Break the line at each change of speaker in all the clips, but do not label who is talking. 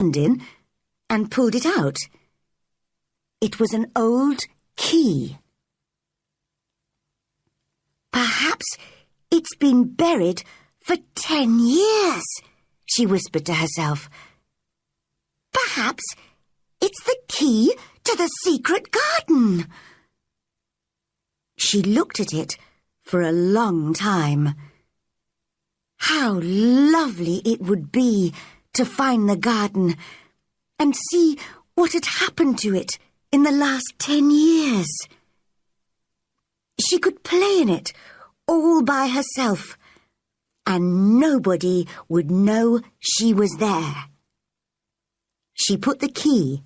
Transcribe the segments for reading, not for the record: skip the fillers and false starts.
in and pulled it out. It was an old key. "Perhaps it's been buried for 10 years, she whispered to herself. "Perhaps it's the key to the secret garden." She looked at it for a long time. How lovely it would be to find the garden and see what had happened to it in the last 10 years. She could play in it all by herself, and nobody would know she was there. She put the key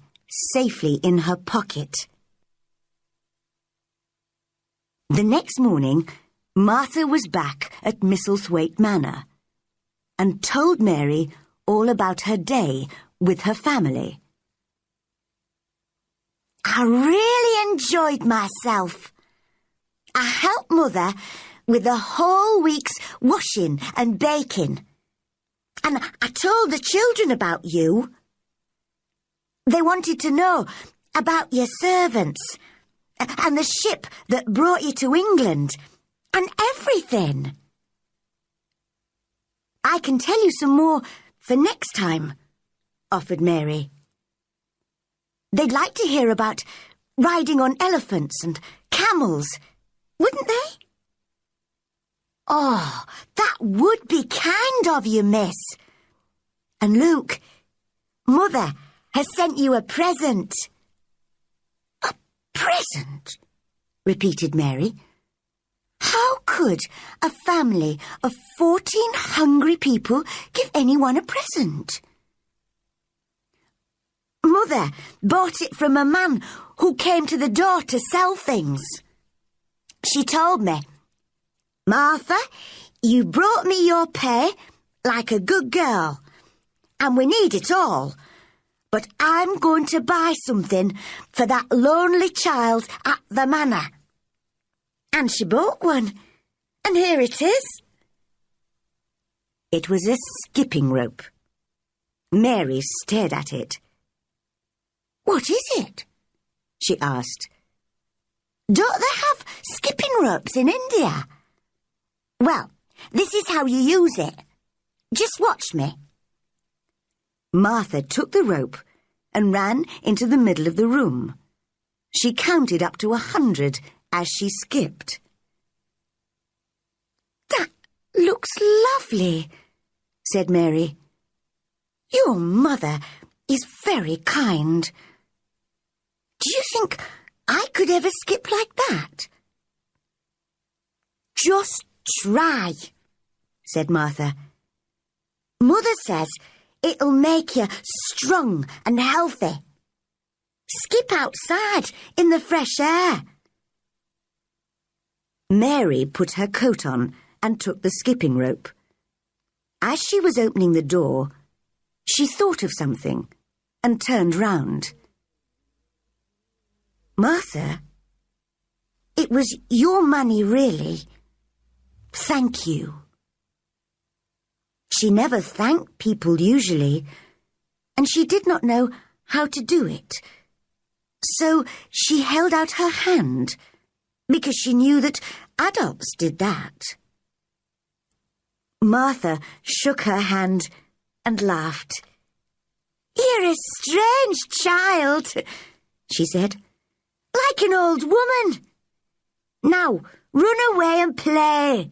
safely in her pocket. The next morning, Martha was back at Misselthwaite Manor and told Mary all about her day with her family. "I really enjoyed myself. I helped Mother with the whole week's washing and baking. And I told the children about you. They wanted to know about your servants and the ship that brought you to England and everything. I can tell you some more for next time," offered Mary. "They'd like to hear about riding on elephants and camels, wouldn't they?" "Oh, that would be kind of you, miss. And look, Mother has sent you a present." "A present?" repeated Mary. How could a family of 14 hungry people give anyone a present? "Mother bought it from a man who came to the door to sell things. She told me, 'Martha, you brought me your pay like a good girl, and we need it all. But I'm going to buy something for that lonely child at the manor.' And she bought one, and here it is." It was a skipping rope. Mary stared at it. "What is it?" she asked. "Don't they have skipping ropes in India?" "Well, this is how you use it. Just watch me." Martha took the rope and ran into the middle of the room. She counted up to 100 as she skipped. "That looks lovely," said Mary. "Your mother is very kind. Do you think I could ever skip like that?" "Just try," said Martha. "Mother says it'll make you strong and healthy. Skip outside in the fresh air." Mary put her coat on and took the skipping rope. As she was opening the door, she thought of something and turned round. "Martha, it was your money, really. Thank you." She never thanked people usually, and she did not know how to do it. So she held out her hand, because she knew that adults did that. Martha shook her hand and laughed. "You're a strange child," she said, "like an old woman. Now, run away and play."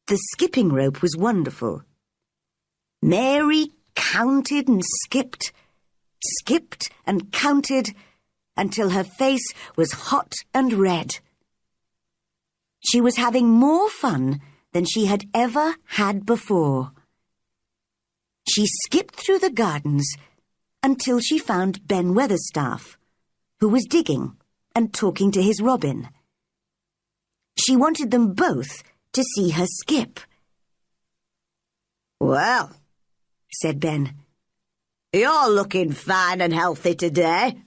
The skipping rope was wonderful. Mary counted and skipped and counted until her face was hot and red. She was having more fun than she had ever had before. She skipped through the gardens until she found Ben Weatherstaff, who was digging and talking to his robin. She wanted them both to see her skip. "Well," said Ben, "you're looking fine and healthy today.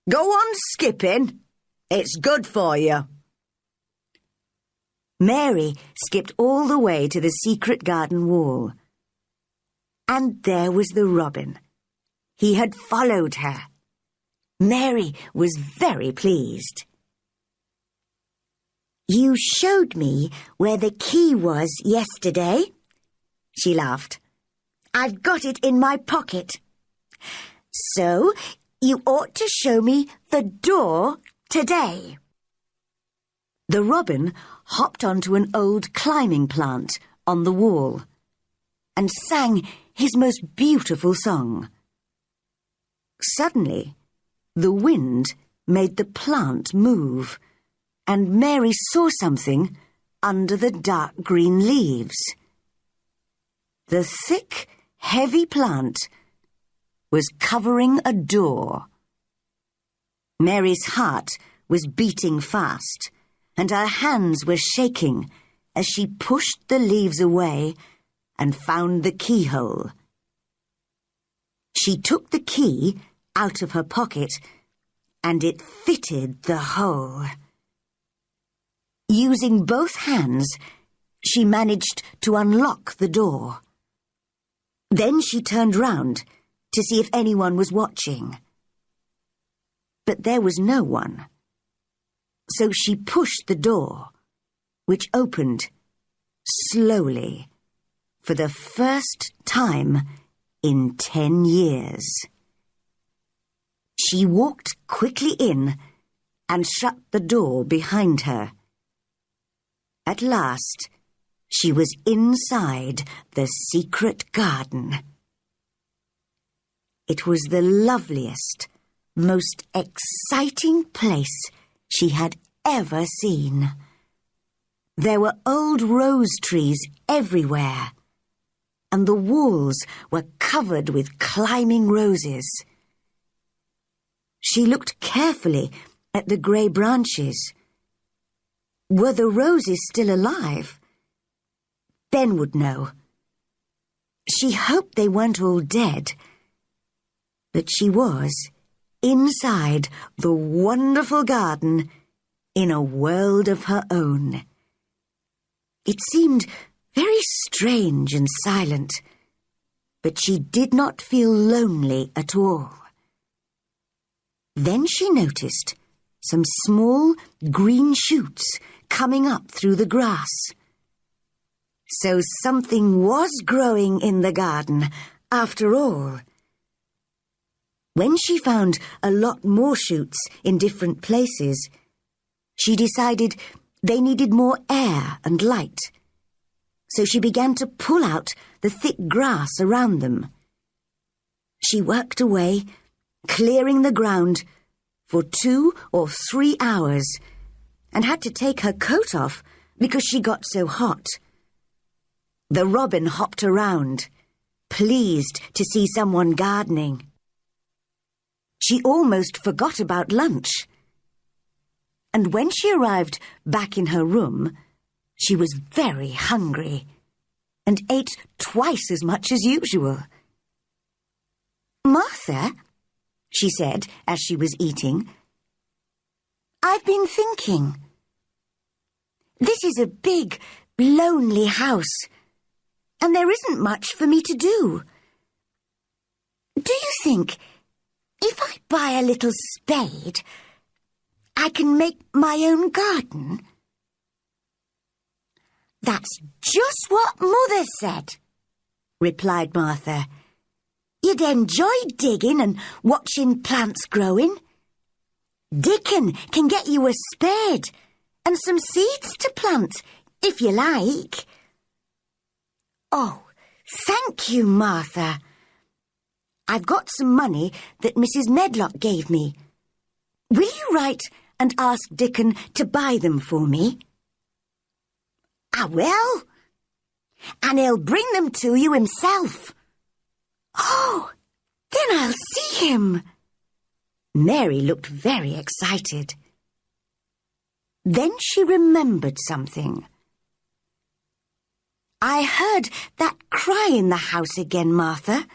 Go on skipping. It's good for you." Mary skipped all the way to the secret garden wall. And there was the robin. He had followed her. Mary was very pleased. "You showed me where the key was yesterday," she laughed. "I've got it in my pocket. So you ought to show me the door today." The robin hopped onto an old climbing plant on the wall and sang his most beautiful song. Suddenly, the wind made the plant move, and Mary saw something under the dark green leaves. The thick, heavy plant was covering a door. Mary's heart was beating fast, and her hands were shaking as she pushed the leaves away and found the keyhole. She took the key out of her pocket, and it fitted the hole. Using both hands, she managed to unlock the door. Then she turned round to see if anyone was watching. But there was no one. So she pushed the door, which opened slowly for the first time in 10 years. She walked quickly in and shut the door behind her. At last, she was inside the secret garden. It was the loveliest, most exciting place she had ever seen. There were old rose trees everywhere, and the walls were covered with climbing roses. She looked carefully at the grey branches. Were the roses still alive? Ben would know. She hoped they weren't all dead. But she was inside the wonderful garden in a world of her own. It seemed very strange and silent, but she did not feel lonely at all. Then she noticed some small green shoots coming up through the grass. So something was growing in the garden after all. When she found a lot more shoots in different places, she decided they needed more air and light. So she began to pull out the thick grass around them. She worked away, clearing the ground for 2 or 3 hours, and had to take her coat off because she got so hot. The robin hopped around, pleased to see someone gardening. She almost forgot about lunch. And when she arrived back in her room, she was very hungry and ate twice as much as usual. "Martha," she said as she was eating, "I've been thinking. This is a big, lonely house, and there isn't much for me to do. Do you think if I buy a little spade, I can make my own garden?" "That's just what Mother said," replied Martha. "You'd enjoy digging and watching plants growing. Dickon can get you a spade and some seeds to plant, if you like." "Oh, thank you, Martha. I've got some money that Mrs. Medlock gave me. Will you write and ask Dickon to buy them for me?" "I will. And he'll bring them to you himself." "Oh, then I'll see him." Mary looked very excited. Then she remembered something. "I heard that cry in the house again, Martha.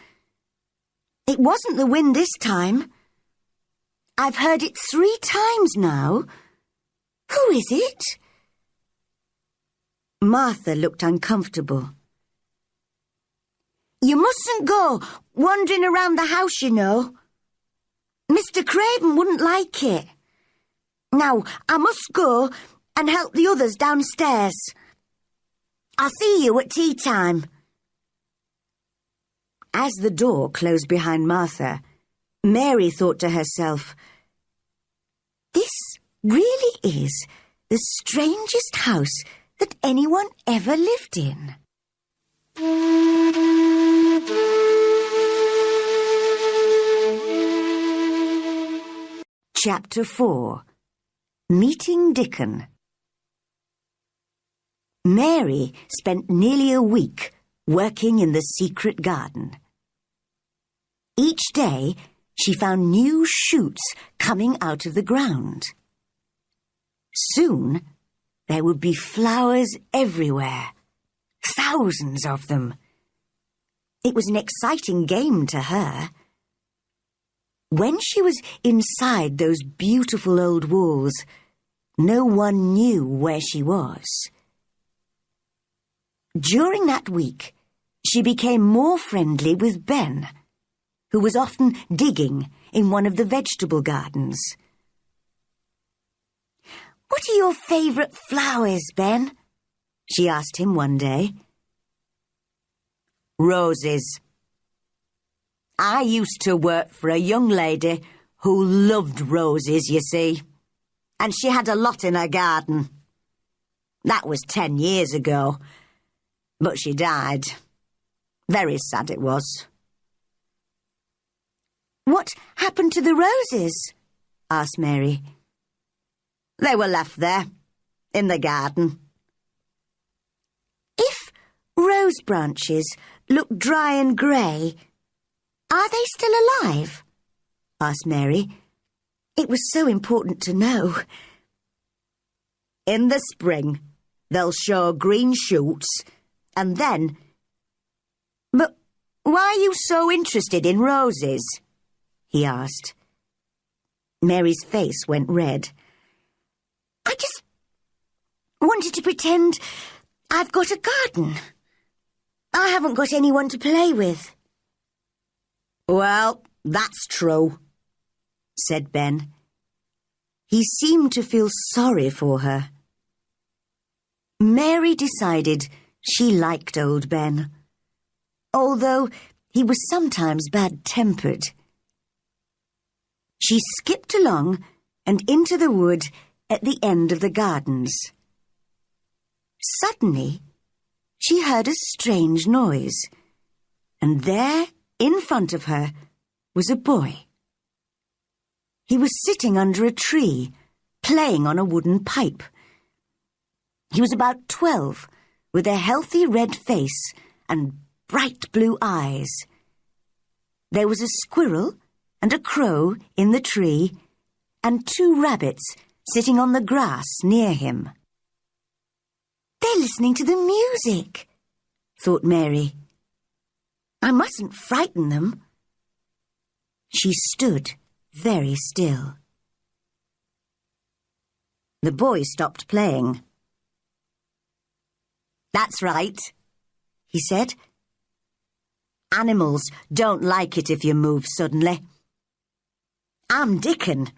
It wasn't the wind this time. I've heard it 3 times now. Who is it?" Martha looked uncomfortable. You mustn't go wandering around the house, you know. Mr. Craven wouldn't like it. Now, I must go and help the others downstairs. I'll see you at tea time. As the door closed behind Martha, Mary thought to herself, this really is the strangest house that anyone ever lived in. Chapter 4. Meeting Dickon. Mary spent nearly a week working in the secret garden. Each day, she found new shoots coming out of the ground. Soon, there would be flowers everywhere, thousands of them. It was an exciting game to her. When she was inside those beautiful old walls, no one knew where she was. During that week, she became more friendly with Ben, who was often digging in one of the vegetable gardens. "What are your favourite flowers, Ben?" she asked him one day. "Roses. I used to work for a young lady who loved roses, you see, and she had a lot in her garden. That was 10 years ago, but she died. Very sad it was." "What happened to the roses?" asked Mary. "They were left there, in the garden." "If rose branches look dry and grey, are they still alive?" asked Mary. It was so important to know. "In the spring, they'll show green shoots, and then—" "But why are you so interested in roses?" he asked. Mary's face went red. "I just wanted to pretend I've got a garden. I haven't got anyone to play with." "Well, that's true," said Ben. He seemed to feel sorry for her. Mary decided she liked old Ben, although he was sometimes bad-tempered. She skipped along and into the wood at the end of the gardens. Suddenly, she heard a strange noise, and there, in front of her, was a boy. He was sitting under a tree, playing on a wooden pipe. He was about 12, with a healthy red face and bright blue eyes. There was a squirrel and a crow in the tree, and 2 rabbits sitting on the grass near him. "They're listening to the music," thought Mary. "I mustn't frighten them." She stood very still. The boy stopped playing. "That's right," he said. "Animals don't like it if you move suddenly. I'm Dickon,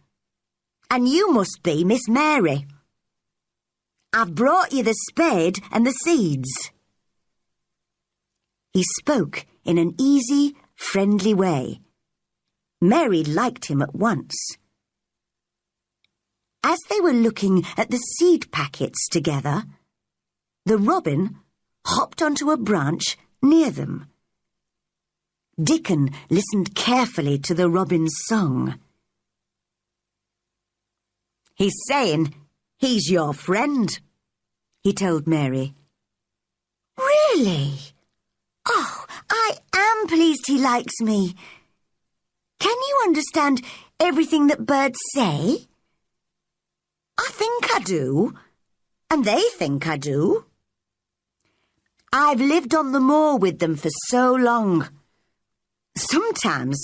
and you must be Miss Mary. I've brought you the spade and the seeds." He spoke in an easy, friendly way. Mary liked him at once. As they were looking at the seed packets together, the robin hopped onto a branch near them. Dickon listened carefully to the robin's song. "He's saying he's your friend," he told Mary. "Really? Oh, I am pleased he likes me. Can you understand everything that birds say?" "I think I do, and they think I do. I've lived on the moor with them for so long. Sometimes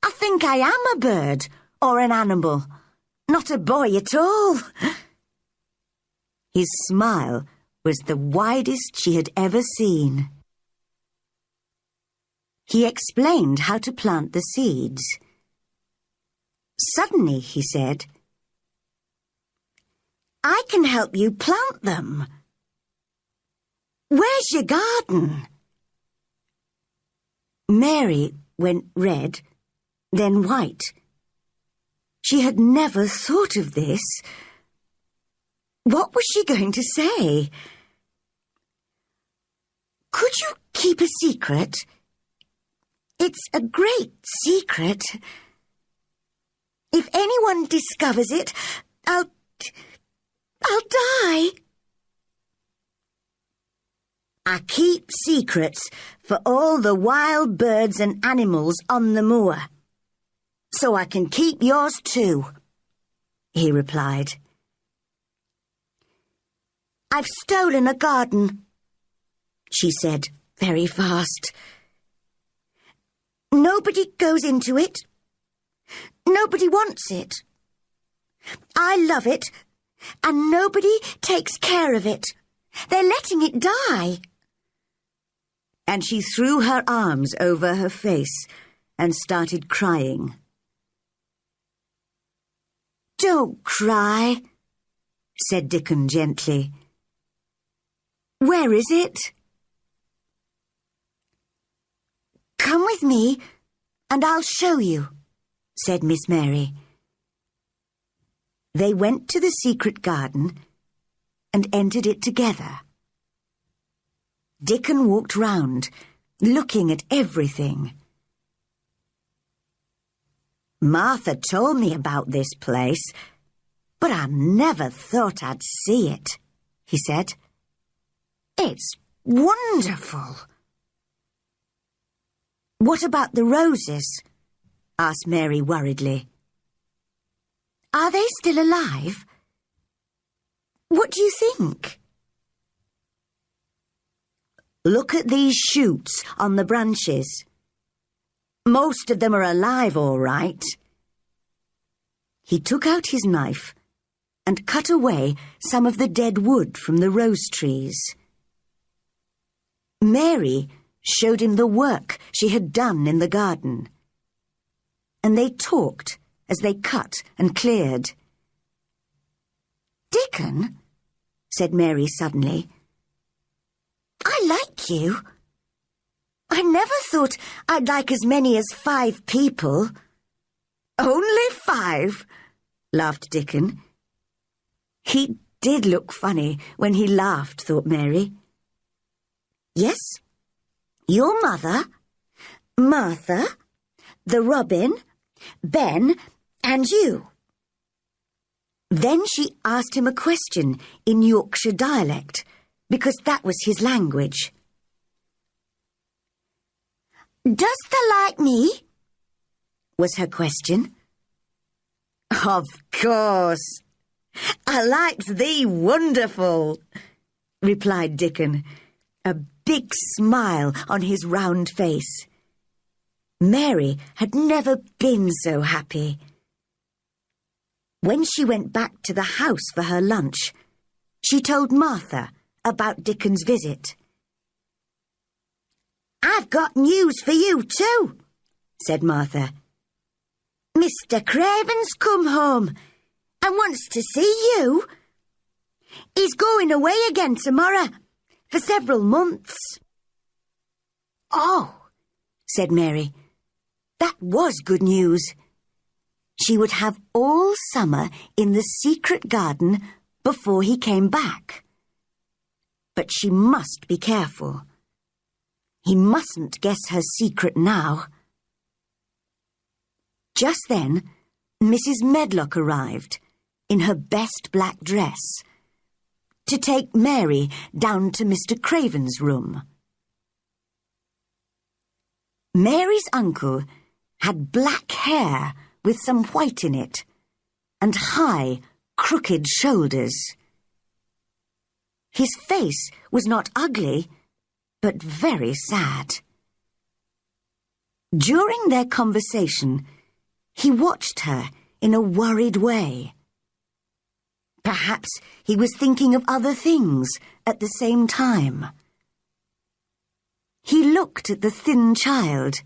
I think I am a bird or an animal, not a boy at all." His smile was the widest she had ever seen. He explained how to plant the seeds. Suddenly, he said, "I can help you plant them. Where's your garden?" Mary went red, then white. She had never thought of this. What was she going to say? "Could you keep a secret? It's a great secret. If anyone discovers it, I'll die." "I keep secrets for all the wild birds and animals on the moor, so I can keep yours too," he replied. "I've stolen a garden," she said very fast. "Nobody goes into it. Nobody wants it. I love it, and nobody takes care of it. They're letting it die." And she threw her arms over her face and started crying. "Don't cry," said Dickon gently. "Where is it?" "Come with me, and I'll show you," said Miss Mary. They went to the secret garden and entered it together. Dickon walked round, looking at everything. "Martha told me about this place, but I never thought I'd see it," he said. "It's wonderful." "What about the roses?" asked Mary worriedly. "Are they still alive? What do you think?" "Look at these shoots on the branches. Most of them are alive, all right." He took out his knife and cut away some of the dead wood from the rose trees. Mary showed him the work she had done in the garden, and they talked as they cut and cleared. "Dickon," said Mary suddenly, "I like you. I never thought I'd like as many as 5 people." "Only 5?" laughed Dickon. He did look funny when he laughed, thought Mary. "Yes, your mother, Martha, the robin, Ben, and you." Then she asked him a question in Yorkshire dialect, because that was his language. "Does thee like me?" was her question. "Of course. I liked thee wonderful," replied Dickon, a big smile on his round face. Mary had never been so happy. When she went back to the house for her lunch, she told Martha about Dickon's visit. "I've got news for you too," said Martha. "Mr. Craven's come home and wants to see you. He's going away again tomorrow for several months." "Oh," said Mary, that was good news. She would have all summer in the secret garden before he came back. But she must be careful. He mustn't guess her secret now. Just then, Mrs. Medlock arrived, in her best black dress, to take Mary down to Mr. Craven's room. Mary's uncle had black hair with some white in it, and high, crooked shoulders. His face was not ugly, but very sad. During their conversation, he watched her in a worried way. Perhaps he was thinking of other things at the same time. He looked at the thin child.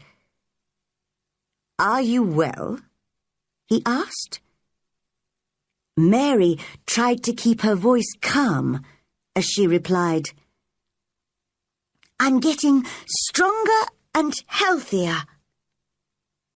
"Are you well?" he asked. Mary tried to keep her voice calm as she replied, "I'm getting stronger and healthier."